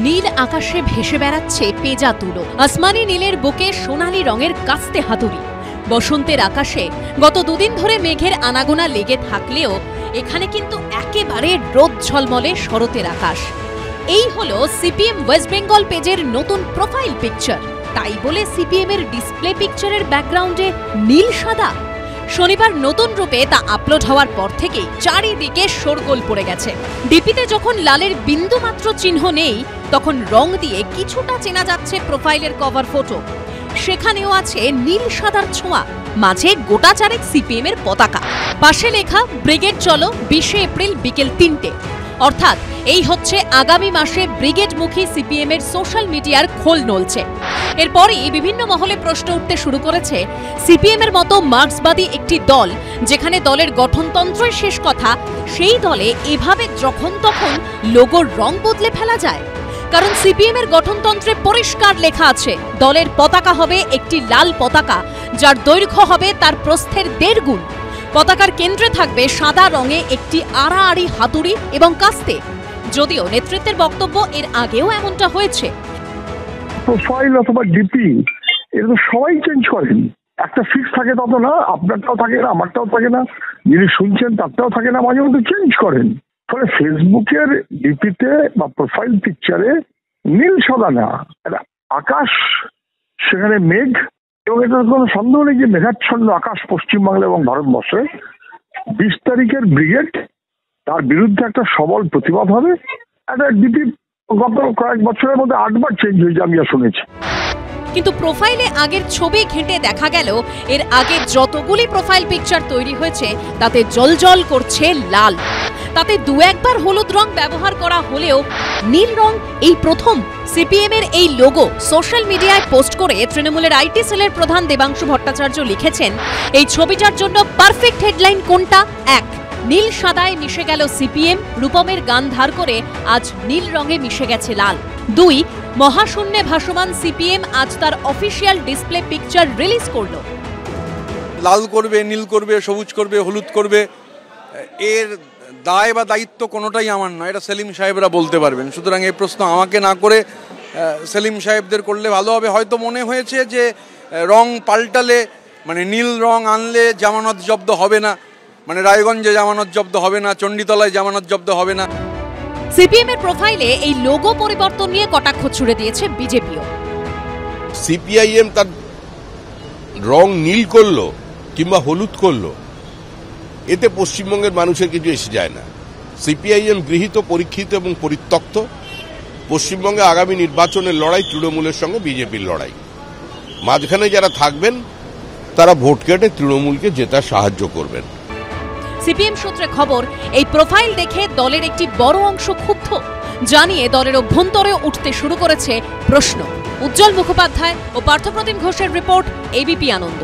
নীল আকাশে ভেসে বেড়াচ্ছে পেঁজা তুলো। আসমানি নীলের বুকে সোনালী রঙের কাস্তে হাতুড়ি। বসন্তের আকাশে গত দুদিন ধরে মেঘের আনাগোনা লেগে থাকলেও এখানে কিন্তু একেবারে রোদ ঝলমলে শরতের আকাশ। এই হলো সিপিএম ওয়েস্ট বেঙ্গল পেজের নতুন প্রোফাইল পিকচার। তাই বলে সিপিএম এর ডিসপ্লে পিকচারের ব্যাকগ্রাউন্ডে নীল সাদা। শনিবার নতুন রূপে তা আপলোড হওয়ার পর থেকেই চারিদিকে শোরগোল পড়ে গেছে। ডিপিতে যখন লালের বিন্দুমাত্র চিহ্ন নেই, তখন রং দিয়ে কিছুটা চেনা যাচ্ছে প্রোফাইলের কভার ফটো। সেখানেও আছে নীল সাদার ছোঁয়া, মাঝে গোটা চারেক সিপিএম এর পতাকা। পাশে লেখা ব্রিগেড চলো 20 এপ্রিল বিকেল 3টে। অর্থাৎ এই হচ্ছে আগামী মাসে ব্রিগেডমুখী সিপিএম এর সোশ্যাল মিডিয়ার খোল নলছে। এরপরই বিভিন্ন মহলে প্রশ্ন উঠতে শুরু করেছে, সিপিএম এর মতো মার্ক্সবাদী একটি দল, যেখানে দলের গঠনতন্ত্রই শেষ কথা, সেই দলে এভাবে যখন তখন লোগোর রং বদলে ফেলা যায়? কারণ সিপিএম এর গঠনতন্ত্রে পরিষ্কার লেখা আছে, দলের পতাকা হবে একটি লাল পতাকা, যার দৈর্ঘ্য হবে তার প্রস্থের 1.5 গুণ। পতাকার কেন্দ্রে থাকবে সাদা রঙে একটি আড়াআড়ি হাতুড়ি এবং কাস্তে। যদিও নেতৃত্বের বক্তব্য এর আগেও এমনটা হয়েছে। প্রোফাইল অথবা ডিপি এটা তো সবাই চেঞ্জ করেন, একটা ফিক্স থাকে তত না, আপনারটাও থাকে না, আমারটাও থাকে না, যিনি শুনছেন তারটাও থাকে না, মাঝে মধ্যে চেঞ্জ করেন। ফলে ফেসবুকের ডিপিতে বা প্রোফাইল পিকচারে নীল সাদা না, আকাশ, সেখানে মেঘ, এবং এটা কোনো সন্দেহ নেই যে মেঘাচ্ছন্ন আকাশ পশ্চিমবাংলা এবং ভারতবর্ষে 20 তারিখের ব্রিগেড, তার বিরুদ্ধে একটা সবল প্রতিবাদ হবে। একটা ডিপি গত কয়েক বছরের মধ্যে 8 বার চেঞ্জ হয়েছে, আমি শুনেছি। কিন্তু প্রোফাইলে আগের ছবি ঘেঁটে দেখা গেল এর আগে যতগুলি প্রোফাইল পিকচার তৈরি হয়েছে তাতে জলজল করছে লাল। তাতে 2-1 বার হলুদ রং ব্যবহার করা হলেও নীল রং এই প্রথম। সিপিএম এর এই লোগো সোশ্যাল মিডিয়ায় পোস্ট করে তৃণমূলের আইটি সেলের প্রধান দেবাংশু ভট্টাচার্য লিখেছেন, এই ছবিটার জন্য পারফেক্ট হেডলাইন কোনটা? 1, নীল সাদায় মিশে গেল সিপিএম, রূপমের গান ধার করে আজ নীল রঙে মিশে গেছে লাল। 2, মহাশূন্যে ভাসমান সিপিএম আজ তার অফিসিয়াল ডিসপ্লে পিকচার রিলিজ করলো। লাল করবে, নীল করবে, সবুজ করবে, হলুদ করবে, এর দায় বা দায়িত্ব কোনোটাই আমার নয়, এটা সেলিম সাহেবরা বলতে পারবেন। সুতরাং এই প্রশ্ন আমাকে না করে সেলিম সাহেবদের করলে ভালো হবে। হয়তো মনে হয়েছে যে রং পাল্টালে, মানে নীল রং আনলে জামানত জব্দ হবে না, মানে রায়গঞ্জে জামানত জব্দ হবে না, চণ্ডীতলায় জামানত জব্দ হবে না। সিপিএম এর প্রোফাইলে এই লোগো পরিবর্তন নিয়ে কটাক্ষ ছুড়ে দিয়েছে বিজেপিও। সিপিআইএম তার রং নীল করলো কিংবা হলুদ করলো, এতে পশ্চিমবঙ্গের মানুষের কিছু এসে যায় না। সিপিআইএম গৃহীত, পরীক্ষিত এবং পরিত্যক্ত। পশ্চিমবঙ্গে আগামী নির্বাচনের লড়াই তৃণমূলের সঙ্গে বিজেপির লড়াই। মাঝখানে যারা থাকবেন তারা ভোট কেটে তৃণমূলকে জেতার সাহায্য করবেন। সিপিএম সূত্রে খবর, এই প্রোফাইল দেখে দলের একটি বড় অংশ ক্ষুব্ধ। জানিয়ে দলের অভ্যন্তরে উঠতে শুরু করেছে প্রশ্ন। উজ্জ্বল মুখোপাধ্যায় ও পার্থপ্রতিম ঘোষের রিপোর্ট, এবিপি আনন্দ।